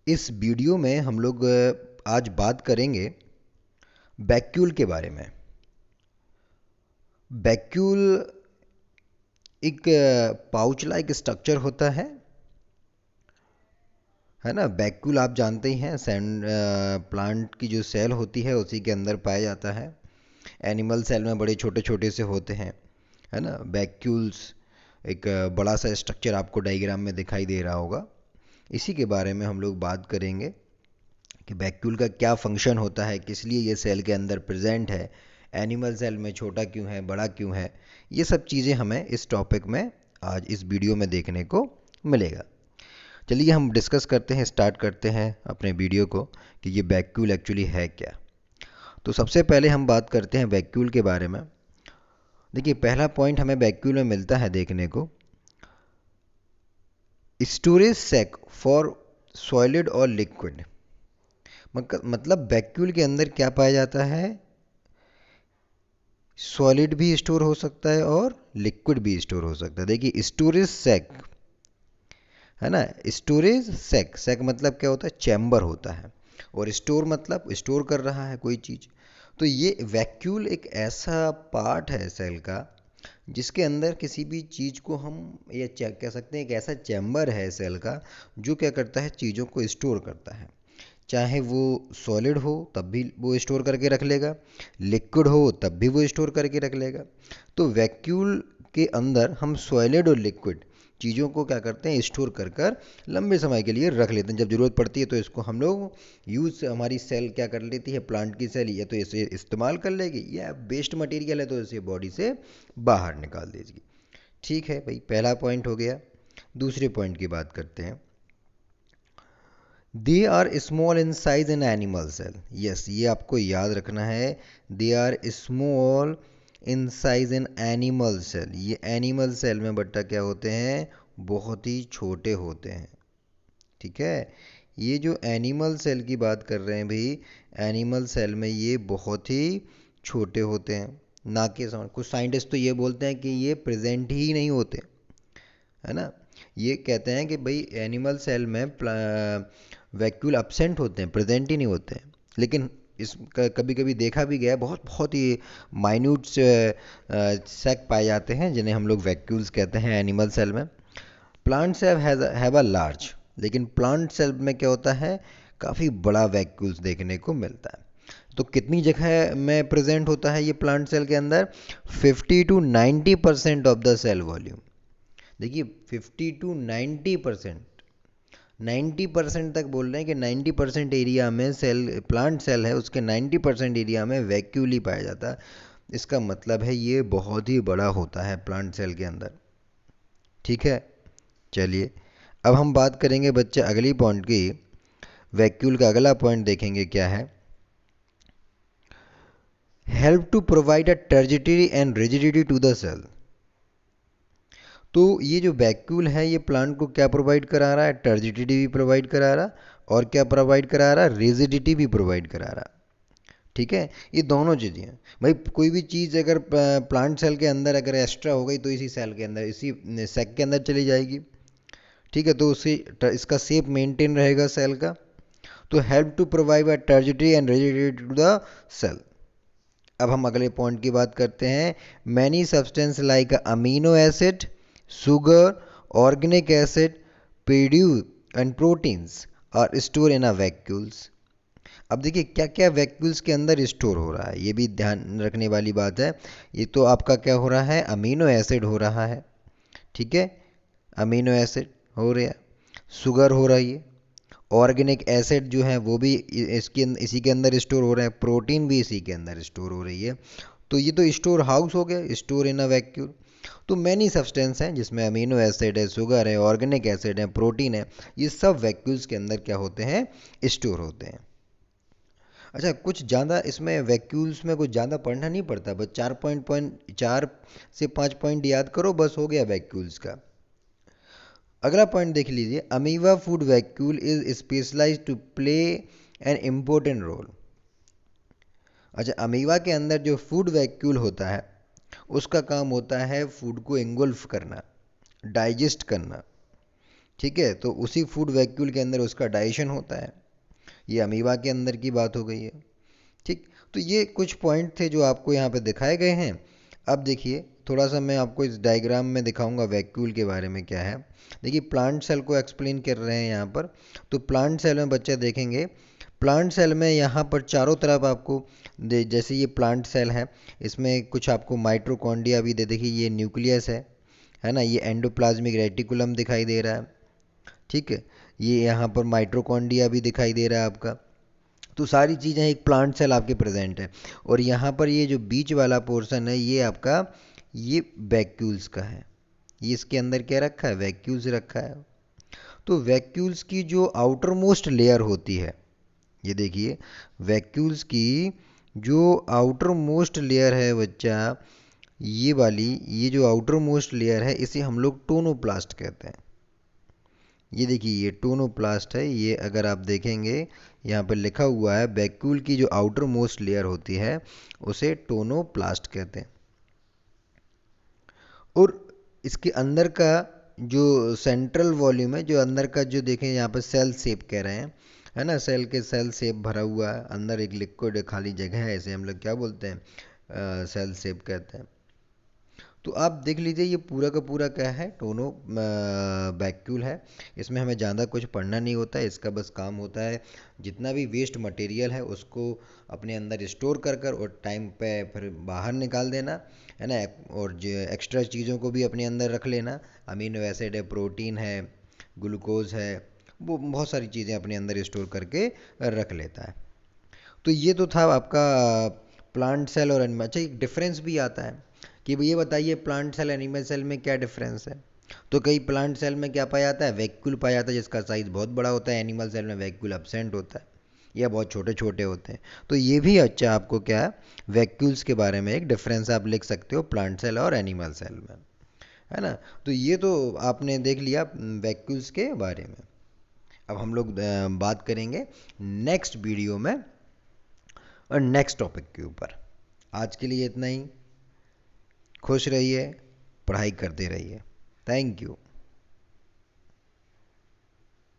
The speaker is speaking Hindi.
इस वीडियो में हम लोग आज बात करेंगे वैक्यूल के बारे में। वैक्यूल एक पाउच लाइक स्ट्रक्चर होता है ना। वैक्यूल आप जानते ही हैं, सैंड प्लांट की जो सेल होती है उसी के अंदर पाया जाता है। एनिमल सेल में बड़े छोटे छोटे से होते हैं, है ना। वैक्यूल्स एक बड़ा सा स्ट्रक्चर आपको डायग्राम में दिखाई दे रहा होगा। इसी के बारे में हम लोग बात करेंगे कि वैक्यूल का क्या फंक्शन होता है, किस लिए ये सेल के अंदर प्रेजेंट है, एनिमल सेल में छोटा क्यों है, बड़ा क्यों है। ये सब चीज़ें हमें इस टॉपिक में आज इस वीडियो में देखने को मिलेगा। चलिए हम डिस्कस करते हैं, स्टार्ट करते हैं अपने वीडियो को कि ये वैक्यूल एक्चुअली है क्या। तो सबसे पहले हम बात करते हैं वैक्यूल के बारे में। देखिए, पहला पॉइंट हमें वैक्यूल में मिलता है देखने को, स्टोरेज सैक फॉर सॉलिड और लिक्विड। मतलब वैक्यूल के अंदर क्या पाया जाता है, सॉलिड भी स्टोर हो सकता है और लिक्विड भी स्टोर हो सकता है। देखिए, स्टोरेज सैक है ना, स्टोरेज सैक, सैक मतलब क्या होता है, चैम्बर होता है, और स्टोर मतलब स्टोर कर रहा है कोई चीज़। तो ये वैक्यूल एक ऐसा पार्ट है सेल का जिसके अंदर किसी भी चीज़ को हम ये कह सकते हैं, एक ऐसा चैम्बर है सेल का जो क्या करता है, चीज़ों को स्टोर करता है। चाहे वो सॉलिड हो तब भी वो स्टोर करके रख लेगा, लिक्विड हो तब भी वो स्टोर करके रख लेगा। तो वैक्यूल के अंदर हम सॉलिड और लिक्विड चीज़ों को क्या करते हैं, स्टोर कर कर लंबे समय के लिए रख लेते हैं। जब ज़रूरत पड़ती है तो इसको हम लोग यूज़, हमारी सेल क्या कर लेती है, प्लांट की सेल या तो इसे इस्तेमाल कर लेगी या वेस्ट मटेरियल है तो इसे बॉडी से बाहर निकाल देगी। ठीक है भाई, पहला पॉइंट हो गया। दूसरे पॉइंट की बात करते हैं। They are small in size in animal cell. Yes, ये आपको याद रखना है। They are small in size in animal cell. ये एनिमल सेल में बट्टा क्या होते हैं, बहुत ही छोटे होते हैं। ठीक है, ये जो एनिमल सेल की बात कर रहे हैं भाई, एनिमल सेल में ये बहुत ही छोटे होते हैं। ना के समझ, कुछ साइंटिस्ट तो ये बोलते हैं कि ये प्रेजेंट ही नहीं होते, है ना। ये कहते हैं कि भाई एनिमल सेल में वैक्यूल absent होते हैं, प्रेजेंट ही नहीं होते हैं। लेकिन इस कभी कभी देखा भी गया है, बहुत बहुत ही माइन्यूट सैक पाए जाते हैं जिन्हें हम लोग वैक्यूल्स कहते हैं एनिमल सेल में। Plant cell have a large, लेकिन प्लांट सेल में क्या होता है, काफ़ी बड़ा वैक्यूल्स देखने को मिलता है। तो कितनी जगह में प्रेजेंट होता है ये प्लांट सेल के अंदर, 50 to 90% of the cell volume. देखिए, 50 to 90%, 90% तक बोल रहे हैं कि 90% एरिया में सेल, प्लांट सेल है उसके 90% एरिया में वैक्यूल ही पाया जाता है। इसका मतलब है ये बहुत ही बड़ा होता है प्लांट सेल के अंदर। ठीक है, चलिए अब हम बात करेंगे बच्चे अगली पॉइंट की। वैक्यूल का अगला पॉइंट देखेंगे क्या है, help to provide a turgidity and rigidity to the cell. तो ये जो वैक्यूल है ये प्लांट को क्या प्रोवाइड करा रहा है, टर्जिडिटी भी प्रोवाइड करा रहा, और क्या प्रोवाइड करा रहा, रिजिडिटी भी प्रोवाइड करा रहा। ठीक है, ये दोनों चीज़ें हैं भाई। कोई भी चीज़ अगर प्लांट सेल के अंदर अगर एक्स्ट्रा हो गई तो इसी सेल के अंदर, इसी सेक के अंदर चली जाएगी। ठीक है, तो उससे इसका शेप मेंटेन रहेगा सेल का। तो help to provide a turgidity and rigidity to the cell. अब हम अगले पॉइंट की बात करते हैं। Many substance like amino acid, sugar, organic acid, produce and proteins are store in a vacuoles. अब देखिए क्या क्या वैक्यूल्स के अंदर स्टोर हो रहा है, ये भी ध्यान रखने वाली बात है। ये तो आपका क्या हो रहा है, अमीनो एसिड हो रहा है। ठीक है, अमीनो एसिड हो रहा है, शुगर हो रही है, ऑर्गेनिक एसिड जो है वो भी इसके इसी के अंदर स्टोर हो रहे हैं, प्रोटीन भी इसी के अंदर स्टोर हो रही है। तो ये तो स्टोर हाउस हो गया, स्टोर इन अ वैक्यूल। तो मैनी सब्सटेंस हैं जिसमें अमीनो एसिड है, शुगर है, ऑर्गेनिक एसिड है, प्रोटीन है, ये सब वैक्यूल्स के अंदर क्या होते हैं, स्टोर होते हैं। अच्छा, कुछ ज़्यादा इसमें वैक्यूल्स में कुछ ज़्यादा पढ़ना नहीं पड़ता, बस 4 से 5 पॉइंट याद करो, बस हो गया वैक्यूल्स का। अगला पॉइंट देख लीजिए, amoeba food vacuole is specialised to play an important role. अच्छा, अमीबा के अंदर जो फूड वैक्यूल होता है उसका काम होता है फूड को इंगुल्फ करना, डाइजेस्ट करना। ठीक है, तो उसी फूड वैक्यूल के अंदर उसका डाइजेशन होता है। ये अमीबा के अंदर की बात हो गई है। ठीक, तो ये कुछ पॉइंट थे जो आपको यहाँ पे दिखाए गए हैं। अब देखिए थोड़ा सा मैं आपको इस डायग्राम में दिखाऊंगा वैक्यूल के बारे में क्या है। देखिए प्लांट सेल को एक्सप्लेन कर रहे हैं यहाँ पर। तो प्लांट सेल में बच्चे देखेंगे, प्लांट सेल में यहाँ पर चारों तरफ आपको जैसे ये प्लांट सेल है, इसमें कुछ आपको माइट्रोकॉन्ड्रिया भी दे, देखिए ये न्यूक्लियस है ना, ये एंडोप्लाज्मिक रेटिकुलम दिखाई दे रहा है। ठीक है, ये यहाँ पर माइट्रोकॉन्ड्रिया भी दिखाई दे रहा है आपका। तो सारी चीज़ें एक प्लांट सेल आपके प्रेजेंट है। और यहाँ पर ये जो बीच वाला पोर्शन है ये आपका ये वैक्यूल्स का है। ये इसके अंदर क्या रखा है, वैक्यूल्स रखा है। तो वैक्यूल्स की जो आउटर मोस्ट लेयर होती है, ये देखिए वैक्यूल्स की जो आउटर मोस्ट लेयर है बच्चा, ये वाली, ये जो आउटर मोस्ट लेयर है इसे हम लोग टोनोप्लास्ट कहते हैं। ये देखिए ये टोनोप्लास्ट है। ये अगर आप देखेंगे यहाँ पर लिखा हुआ है वैक्यूल की जो आउटर मोस्ट लेयर होती है उसे टोनोप्लास्ट कहते हैं। और इसके अंदर का जो सेंट्रल वॉल्यूम है, जो अंदर का जो देखें यहाँ पर सेल शेप कह रहे हैं, है ना, सेल के सेल शेप भरा हुआ है, अंदर एक लिक्विड खाली जगह है, इसे हम लोग क्या बोलते हैं, सेल शेप कहते हैं। तो आप देख लीजिए ये पूरा का पूरा क्या है, टोनो वैक्यूल है। इसमें हमें ज़्यादा कुछ पढ़ना नहीं होता है, इसका बस काम होता है जितना भी वेस्ट मटेरियल है उसको अपने अंदर स्टोर कर कर और टाइम पे फिर बाहर निकाल देना, है ना। और जो एक्स्ट्रा चीज़ों को भी अपने अंदर रख लेना, अमीनो एसिड है, प्रोटीन है, ग्लूकोज है, वो बहुत सारी चीज़ें अपने अंदर स्टोर करके रख लेता है। तो ये तो था आपका प्लांट सेल और एनिमल। अच्छा एक डिफरेंस भी आता है कि ये बताइए प्लांट सेल एनिमल सेल में क्या डिफरेंस है। तो कई प्लांट सेल में क्या पाया जाता है, वैक्यूल पाया जाता है जिसका साइज बहुत बड़ा होता है। एनिमल सेल में वैक्यूल एब्सेंट होता है या बहुत छोटे छोटे होते हैं। तो ये भी अच्छा आपको क्या है, वैक्यूल्स के बारे में एक डिफरेंस आप लिख सकते हो प्लांट सेल और एनिमल सेल में, है ना। तो ये तो आपने देख लिया वैक्यूल्स के बारे में। अब हम लोग बात करेंगे नेक्स्ट वीडियो में और नेक्स्ट टॉपिक के ऊपर। आज के लिए इतना ही। खुश रहिए, पढ़ाई करते रहिए। Thank you.